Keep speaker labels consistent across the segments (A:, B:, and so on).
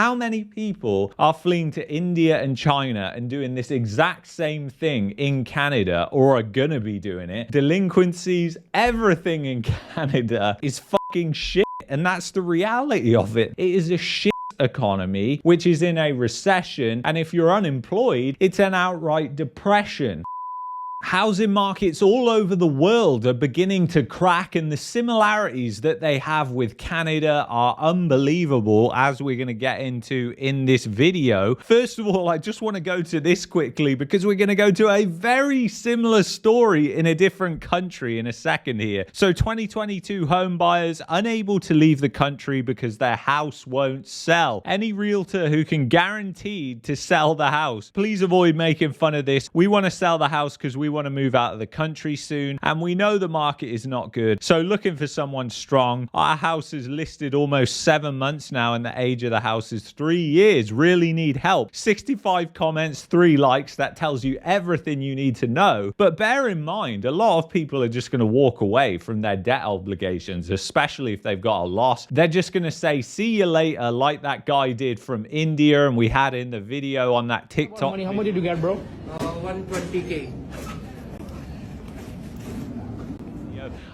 A: How many people are fleeing to India and China and doing this exact same thing in Canada, or are gonna be doing it? Delinquencies, everything in Canada is fucking shit, and that's the reality of it. It is a shit economy which is in a recession, and if you're unemployed, it's an outright depression. Housing markets all over the world are beginning to crack, and the similarities that they have with Canada are unbelievable, as we're going to get into in this video. First of all, I just want to go to this quickly because we're going to go to a very similar story in a different country in a second here. So 2022 home buyers unable to leave the country because their house won't sell. Any realtor who can guarantee to sell the house, please avoid making fun of this. We want to sell the house because we want to move out of the country soon, and we know the market is not good, so looking for someone strong. Our house is listed almost 7 months now, and the age of the house is 3 years. Really need help. 65 comments, 3 likes. That tells you everything you need to know. But bear in mind, a lot of people are just going to walk away from their debt obligations, especially if they've got a loss. They're just going to say see you later, like that guy did from India, and we had in the video on that TikTok.
B: How much did you get, bro?
C: 120K.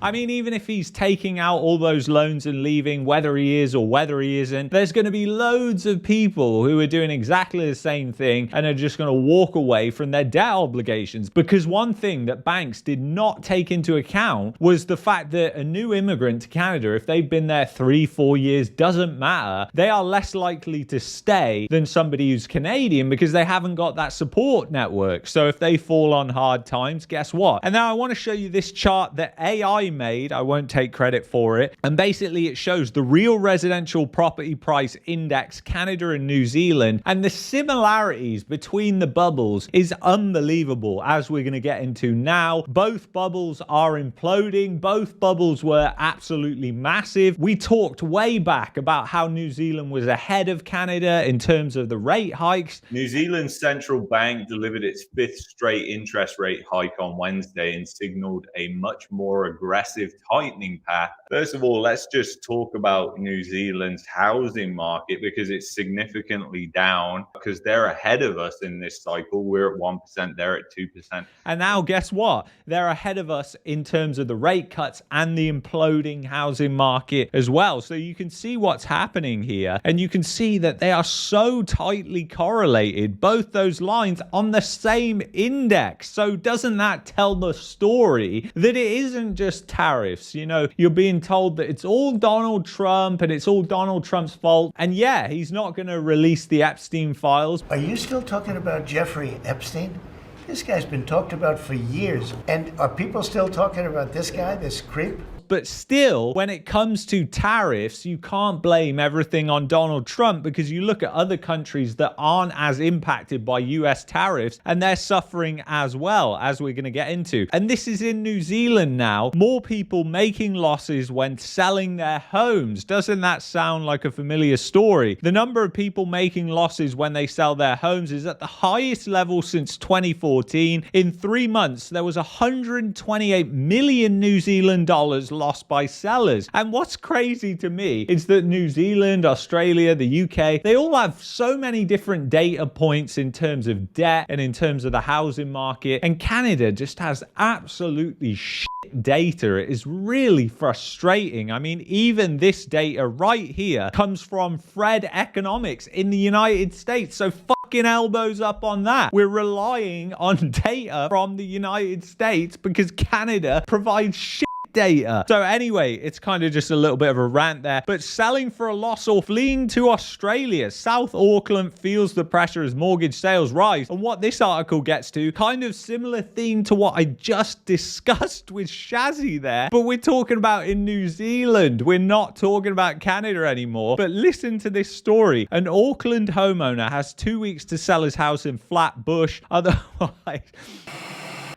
A: I mean, even if he's taking out all those loans and leaving, whether he is or whether he isn't, there's going to be loads of people who are doing exactly the same thing and are just going to walk away from their debt obligations. Because one thing that banks did not take into account was the fact that a new immigrant to Canada, if they've been there 3-4 years, doesn't matter. They are less likely to stay than somebody who's Canadian because they haven't got that support network. So if they fall on hard times, guess what? And now I want to show you this chart that AI made. I won't take credit for it. And basically it shows the real residential property price index, Canada and New Zealand, and the similarities between the bubbles is unbelievable, as we're going to get into now. Both bubbles are imploding. Both bubbles were absolutely massive. We talked way back about how New Zealand was ahead of Canada in terms of the rate hikes.
D: New Zealand's central bank delivered its 5th straight interest rate hike on Wednesday and signaled a much more aggressive tightening path. First of all, let's just talk about New Zealand's housing market because it's significantly down because they're ahead of us in this cycle. We're at 1%, they're at 2%.
A: And now guess what? They're ahead of us in terms of the rate cuts and the imploding housing market as well. So you can see what's happening here, and you can see that they are so tightly correlated, both those lines on the same index. So doesn't that tell the story that it isn't just tariffs? You know, you're being told that it's all Donald Trump and it's all Donald Trump's fault. And yeah, he's not going to release the Epstein files.
E: Are you still talking about Jeffrey Epstein? This guy's been talked about for years. And are people still talking about this guy, this creep?
A: But still, when it comes to tariffs, you can't blame everything on Donald Trump, because you look at other countries that aren't as impacted by US tariffs and they're suffering as well, as we're going to get into. And this is in New Zealand now. More people making losses when selling their homes. Doesn't that sound like a familiar story? The number of people making losses when they sell their homes is at the highest level since 2014. In 3 months, there was 128 million New Zealand dollars lost by sellers. And what's crazy to me is that New Zealand, Australia, the UK, they all have so many different data points in terms of debt and in terms of the housing market. And Canada just has absolutely shit data. It is really frustrating. I mean, even this data right here comes from Fred Economics in the United States. So fucking elbows up on that. We're relying on data from the United States because Canada provides shit data. So anyway, it's kind of just a little bit of a rant there. But selling for a loss or fleeing to Australia, South Auckland feels the pressure as mortgage sales rise. And what this article gets to, kind of similar theme to what I just discussed with Shazzy there, but we're talking about in New Zealand. We're not talking about Canada anymore. But listen to this story. An Auckland homeowner has 2 weeks to sell his house in Flatbush. Otherwise...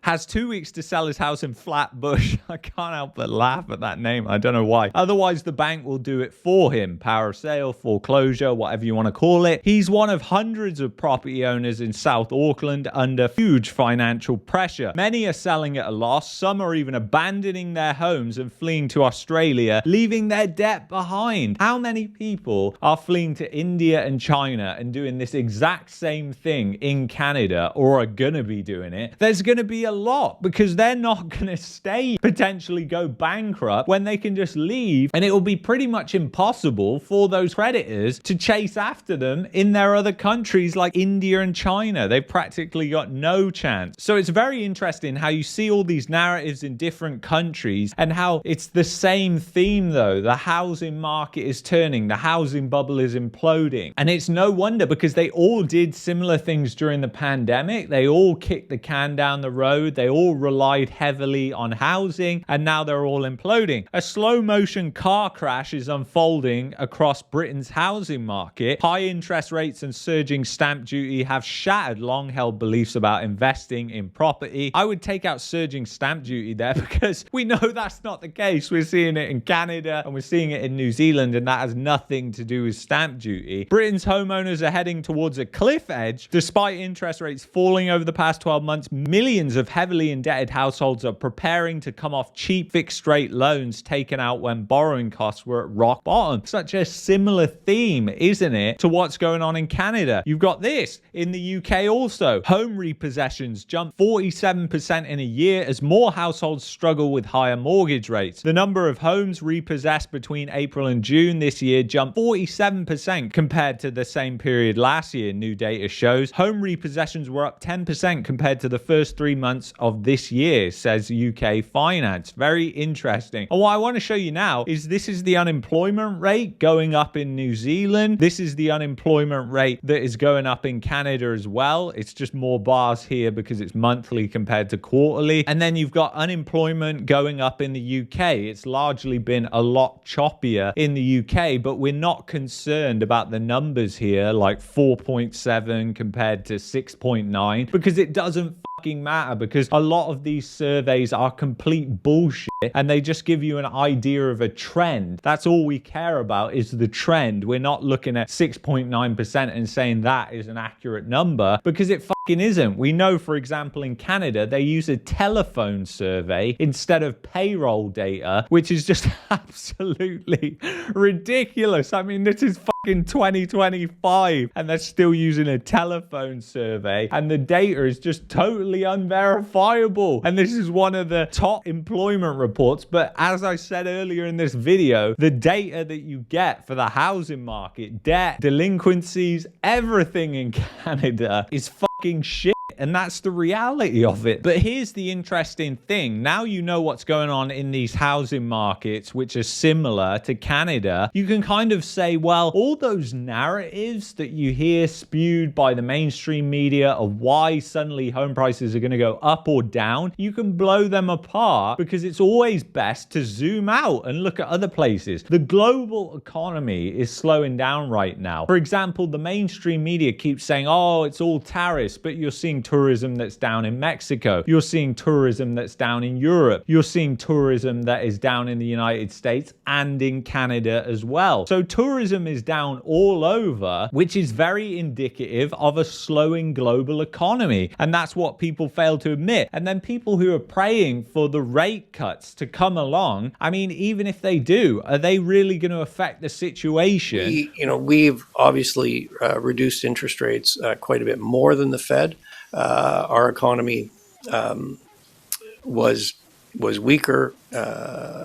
A: has 2 weeks to sell his house in Flatbush. I can't help but laugh at that name. I don't know why. Otherwise, the bank will do it for him. Power of sale, foreclosure, whatever you want to call it. He's one of hundreds of property owners in South Auckland under huge financial pressure. Many are selling at a loss. Some are even abandoning their homes and fleeing to Australia, leaving their debt behind. How many people are fleeing to India and China and doing this exact same thing in Canada, or are gonna be doing it? There's gonna be a lot, because they're not gonna stay, potentially go bankrupt, when they can just leave, and it will be pretty much impossible for those creditors to chase after them in their other countries like India and China. They've practically got no chance. So it's very interesting how you see all these narratives in different countries and how it's the same theme though. The housing market is turning, the housing bubble is imploding. And it's no wonder, because they all did similar things during the pandemic. They all kicked the can down the road. They all relied heavily on housing, and now they're all imploding. A slow motion car crash is unfolding across Britain's housing market. High interest rates and surging stamp duty have shattered long-held beliefs about investing in property. I would take out surging stamp duty there, because we know that's not the case. We're seeing it in Canada and we're seeing it in New Zealand, and that has nothing to do with stamp duty. Britain's homeowners are heading towards a cliff edge. Despite interest rates falling over the past 12 months, millions of heavily indebted households are preparing to come off cheap fixed rate loans taken out when borrowing costs were at rock bottom. Such a similar theme, isn't it, to what's going on in Canada? You've got this in the UK also. Home repossessions jumped 47% in a year as more households struggle with higher mortgage rates. The number of homes repossessed between April and June this year jumped 47% compared to the same period last year, new data shows. Home repossessions were up 10% compared to the first 3 months of this year, says UK Finance. Very interesting. And what I want to show you now is this is the unemployment rate going up in New Zealand. This is the unemployment rate that is going up in Canada as well. It's just more bars here because it's monthly compared to quarterly. And then you've got unemployment going up in the UK. It's largely been a lot choppier in the UK, but we're not concerned about the numbers here, like 4.7 compared to 6.9, because it doesn't fucking matter, because a lot of these surveys are complete bullshit and they just give you an idea of a trend. That's all we care about, is the trend. We're not looking at 6.9% and saying that is an accurate number, because it fucking isn't. We know, for example, in Canada, they use a telephone survey instead of payroll data, which is just absolutely ridiculous. I mean, this is fucking 2025 and they're still using a telephone survey, and the data is just totally unverifiable. And this is one of the top employment reports. But as I said earlier in this video, the data that you get for the housing market, debt, delinquencies, everything in Canada is fucking shit. And that's the reality of it. But here's the interesting thing. Now you know what's going on in these housing markets, which are similar to Canada. You can kind of say, well, all those narratives that you hear spewed by the mainstream media of why suddenly home prices are going to go up or down, you can blow them apart, because it's always best to zoom out and look at other places. The global economy is slowing down right now. For example, the mainstream media keeps saying, oh, it's all tariffs, but you're seeing tourism that's down in Mexico. You're seeing tourism that's down in Europe. You're seeing tourism that is down in the United States and in Canada as well. So tourism is down all over, which is very indicative of a slowing global economy. And that's what people fail to admit. And then people who are praying for the rate cuts to come along, I mean, even if they do, are they really going to affect the situation?
B: We've obviously reduced interest rates quite a bit more than the Fed. Our economy was weaker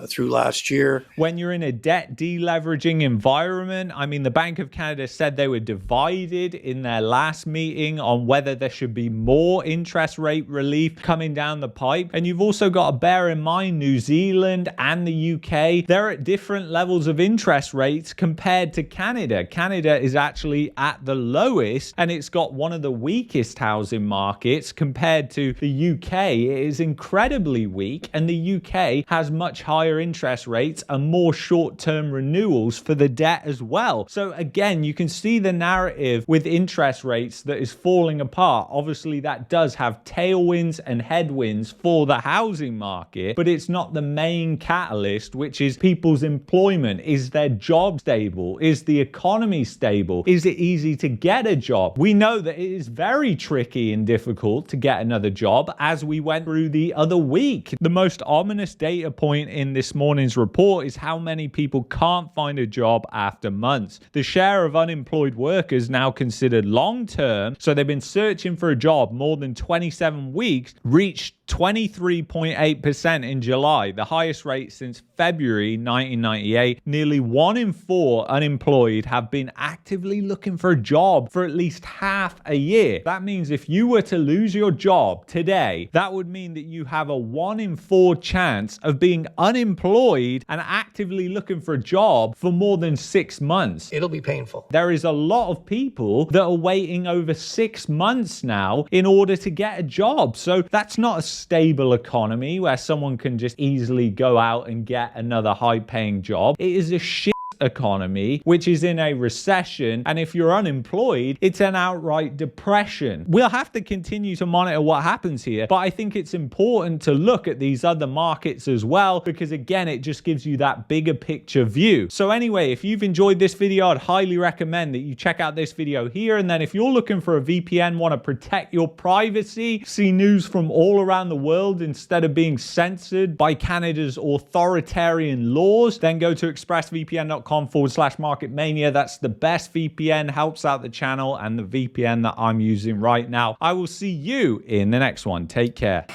B: through last year.
A: When you're in a debt deleveraging environment, I mean, the Bank of Canada said they were divided in their last meeting on whether there should be more interest rate relief coming down the pipe. And you've also got to bear in mind New Zealand and the UK, they're at different levels of interest rates compared to Canada. Canada is actually at the lowest, and it's got one of the weakest housing markets compared to the UK. It is incredibly weak, and the UK has much higher interest rates and more short-term renewals for the debt as well. So again, you can see the narrative with interest rates that is falling apart. Obviously, that does have tailwinds and headwinds for the housing market, but it's not the main catalyst, which is people's employment. Is their job stable? Is the economy stable? Is it easy to get a job? We know that it is very tricky and difficult to get another job, as we went through the other week. The most ominous data point in this morning's report is how many people can't find a job after months. The share of unemployed workers now considered long-term, so they've been searching for a job more than 27 weeks, reached 23.8% in July, the highest rate since February 1998. Nearly 1 in 4 unemployed have been actively looking for a job for at least half a year. That means if you were to lose your job today, that would mean that you have a 1 in 4 chance of being unemployed and actively looking for a job for more than 6 months.
B: It'll be painful.
A: There is a lot of people that are waiting over 6 months now in order to get a job. So that's not a stable economy where someone can just easily go out and get another high-paying job. It is a shit economy which is in a recession, and if you're unemployed, it's an outright depression. We'll have to continue to monitor what happens here, but I think it's important to look at these other markets as well, because again, it just gives you that bigger picture view. So anyway, if you've enjoyed this video, I'd highly recommend that you check out this video here, and then if you're looking for a VPN, want to protect your privacy, see news from all around the world instead of being censored by Canada's authoritarian laws, then go to expressvpn.com/Market Mania. That's the best VPN, helps out the channel, and the VPN that I'm using right now. I will see you in the next one. Take care.